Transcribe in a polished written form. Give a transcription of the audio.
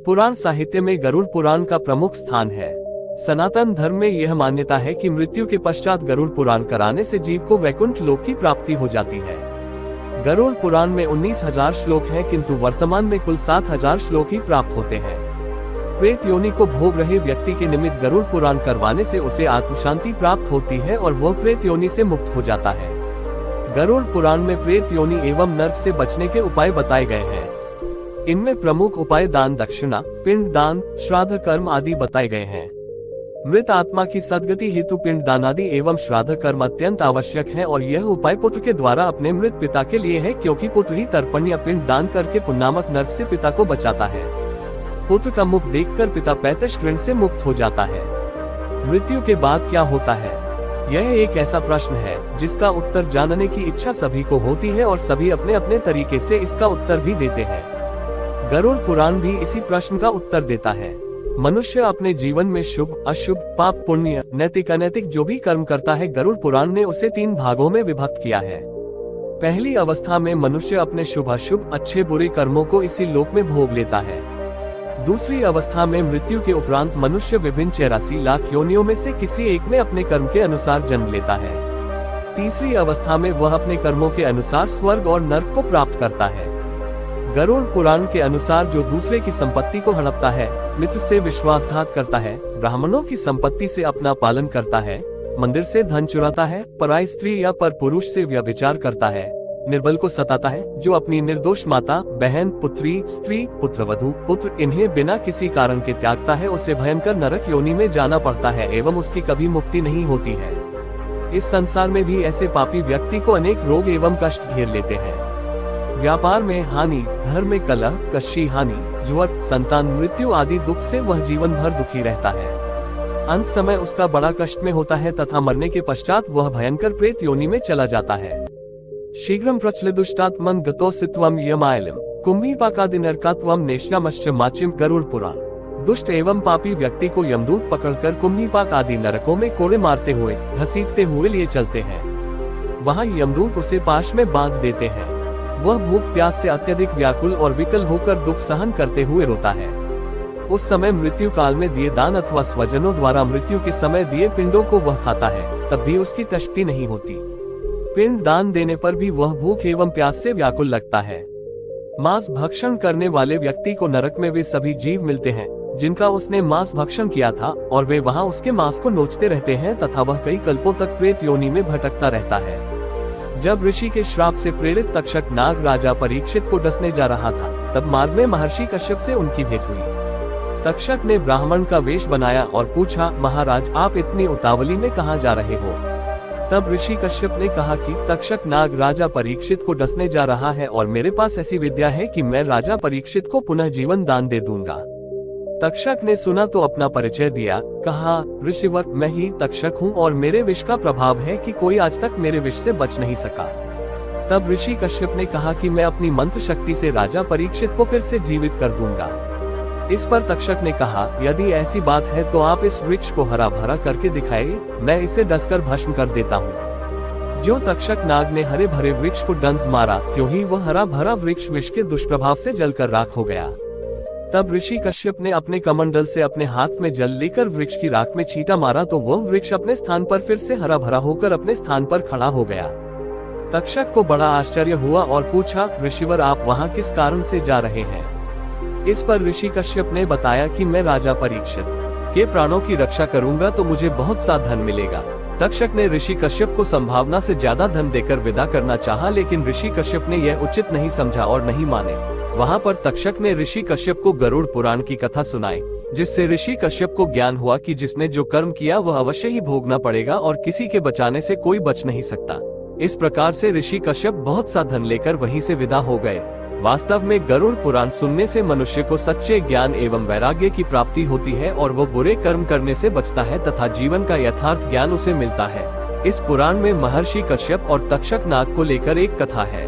पुराण साहित्य में गरुड़ पुराण का प्रमुख स्थान है। सनातन धर्म में यह मान्यता है कि मृत्यु के पश्चात गरुड़ पुराण कराने से जीव को वैकुंठ लोक की प्राप्ति हो जाती है। गरुड़ पुराण में 19,000 श्लोक हैं, किंतु वर्तमान में कुल 7,000 श्लोक ही प्राप्त होते हैं। प्रेत योनि को भोग रहे व्यक्ति के निमित्त गरुड़ पुराण करवाने से उसे आत्मशांति प्राप्त होती है और वह प्रेत योनि से मुक्त हो जाता है। गरुड़ पुराण में प्रेत योनि एवं नर्क से बचने के उपाय बताए गए हैं। इनमें प्रमुख उपाय दान दक्षिणा, पिंड दान, श्राद्ध कर्म आदि बताए गए हैं। मृत आत्मा की सद्गति हेतु पिंड दान आदि एवं श्राद्ध कर्म अत्यंत आवश्यक है और यह उपाय पुत्र के द्वारा अपने मृत पिता के लिए है, क्योंकि पुत्र ही तर्पण या पिंड दान करके पुण्यनामक नरक से पिता को बचाता है। पुत्र का मुख देखकर पिता पैतृक ऋण से मुक्त हो जाता है। मृत्यु के बाद क्या होता है, यह एक ऐसा प्रश्न है जिसका उत्तर जानने की इच्छा सभी को होती है और सभी अपने अपने तरीके से इसका उत्तर भी देते हैं। गरुड़ पुराण भी इसी प्रश्न का उत्तर देता है। मनुष्य अपने जीवन में शुभ अशुभ, पाप पुण्य, नैतिक अनैतिक जो भी कर्म करता है, गरुड़ पुराण ने उसे 3 भागों में विभक्त किया है। पहली अवस्था में मनुष्य अपने शुभ अशुभ, अच्छे बुरे कर्मों को इसी लोक में भोग लेता है। दूसरी अवस्था में मृत्यु के उपरांत मनुष्य विभिन्न 84 लाख योनियों में से किसी एक में अपने कर्म के अनुसार जन्म लेता है। तीसरी अवस्था में वह अपने कर्मों के अनुसार स्वर्ग और नरक को प्राप्त करता है। गरुड़ पुराण के अनुसार जो दूसरे की संपत्ति को हड़पता है, मित्र से विश्वासघात करता है, ब्राह्मणों की संपत्ति से अपना पालन करता है, मंदिर से धन चुराता है, पराई स्त्री या पर पुरुष से व्यभिचार करता है, निर्बल को सताता है, जो अपनी निर्दोष माता, बहन, पुत्री, स्त्री, पुत्रवधू, पुत्र इन्हें बिना किसी कारण के त्यागता है, उसे भयंकर नरक योनि में जाना पड़ता है एवं उसकी कभी मुक्ति नहीं होती है। इस संसार में भी ऐसे पापी व्यक्ति को अनेक रोग एवं कष्ट घेर लेते हैं। व्यापार में हानि, घर में कलह, कष्टी हानि, ज्वर, संतान मृत्यु आदि दुख से वह जीवन भर दुखी रहता है। अंत समय उसका बड़ा कष्ट में होता है तथा मरने के पश्चात वह भयंकर प्रेत योनि में चला जाता है। शीघ्रं प्रचलिदुष्टात्मन गतोऽसित्वं यमायलम कुम्भीपाकादिनरकात्वं नेष्यामश्च माचिम। गरुड़ पुराण। दुष्ट एवं पापी व्यक्ति को यमदूत पकड़कर कुम्भीपाक आदि नरकों में कोड़े मारते हुए, घसीटते हुए लिए चलते हैं। वहाँ यमदूत उसे पाश में बांध देते हैं। वह भूख प्यास से अत्यधिक व्याकुल और विकल होकर दुख सहन करते हुए रोता है। उस समय मृत्यु काल में दिए दान अथवा स्वजनों द्वारा मृत्यु के समय दिए पिंडों को वह खाता है, तब भी उसकी तृप्ति नहीं होती। पिंड दान देने पर भी वह भूख एवं प्यास से व्याकुल लगता है। मांस भक्षण करने वाले व्यक्ति को नरक में वे सभी जीव मिलते हैं जिनका उसने मांस भक्षण किया था, और वे वहाँ उसके मांस को नोचते रहते हैं तथा वह कई कल्पों तक प्रेत योनि में भटकता रहता है। जब ऋषि के श्राप से प्रेरित तक्षक नाग राजा परीक्षित को डसने जा रहा था, तब मार्ग में महर्षि कश्यप से उनकी भेंट हुई। तक्षक ने ब्राह्मण का वेश बनाया और पूछा, महाराज आप इतनी उतावली में कहाँ जा रहे हो? तब ऋषि कश्यप ने कहा कि तक्षक नाग राजा परीक्षित को डसने जा रहा है और मेरे पास ऐसी विद्या है कि मैं राजा परीक्षित को पुनः जीवन दान दे दूंगा। तक्षक ने सुना तो अपना परिचय दिया, कहा, ऋषिवर मैं ही तक्षक हूँ और मेरे विष का प्रभाव है कि कोई आज तक मेरे विष से बच नहीं सका। तब ऋषि कश्यप ने कहा कि मैं अपनी मंत्र शक्ति से राजा परीक्षित को फिर से जीवित कर दूंगा। इस पर तक्षक ने कहा, यदि ऐसी बात है तो आप इस वृक्ष को हरा भरा करके दिखाइए, मैं इसे डसकर भस्म कर देता हूँ। जो तक्षक नाग ने हरे भरे वृक्ष को डंस मारा, त्यों ही वह हरा भरा वृक्ष विष के दुष्प्रभाव से जलकर राख हो गया। तब ऋषि कश्यप ने अपने कमंडल से अपने हाथ में जल लेकर वृक्ष की राख में छींटा मारा तो वह वृक्ष अपने स्थान पर फिर से हरा भरा होकर अपने स्थान पर खड़ा हो गया। तक्षक को बड़ा आश्चर्य हुआ और पूछा, ऋषिवर आप वहाँ किस कारण से जा रहे हैं? इस पर ऋषि कश्यप ने बताया कि मैं राजा परीक्षित के प्राणों की रक्षा करूंगा तो मुझे बहुत सा धन मिलेगा। तक्षक ने ऋषि कश्यप को संभावना से ज्यादा धन देकर विदा करना चाहा, लेकिन ऋषि कश्यप ने यह उचित नहीं समझा और नहीं माने। वहाँ पर तक्षक ने ऋषि कश्यप को गरुड़ पुराण की कथा सुनाई, जिससे ऋषि कश्यप को ज्ञान हुआ कि जिसने जो कर्म किया वह अवश्य ही भोगना पड़ेगा और किसी के बचाने से कोई बच नहीं सकता। इस प्रकार से ऋषि कश्यप बहुत सा धन लेकर वहीं से विदा हो गए। वास्तव में गरुड़ पुराण सुनने से मनुष्य को सच्चे ज्ञान एवं वैराग्य की प्राप्ति होती है और वह बुरे कर्म करने से बचता है तथा जीवन का यथार्थ ज्ञान उसे मिलता है। इस पुराण में महर्षि कश्यप और तक्षक नाग को लेकर एक कथा है।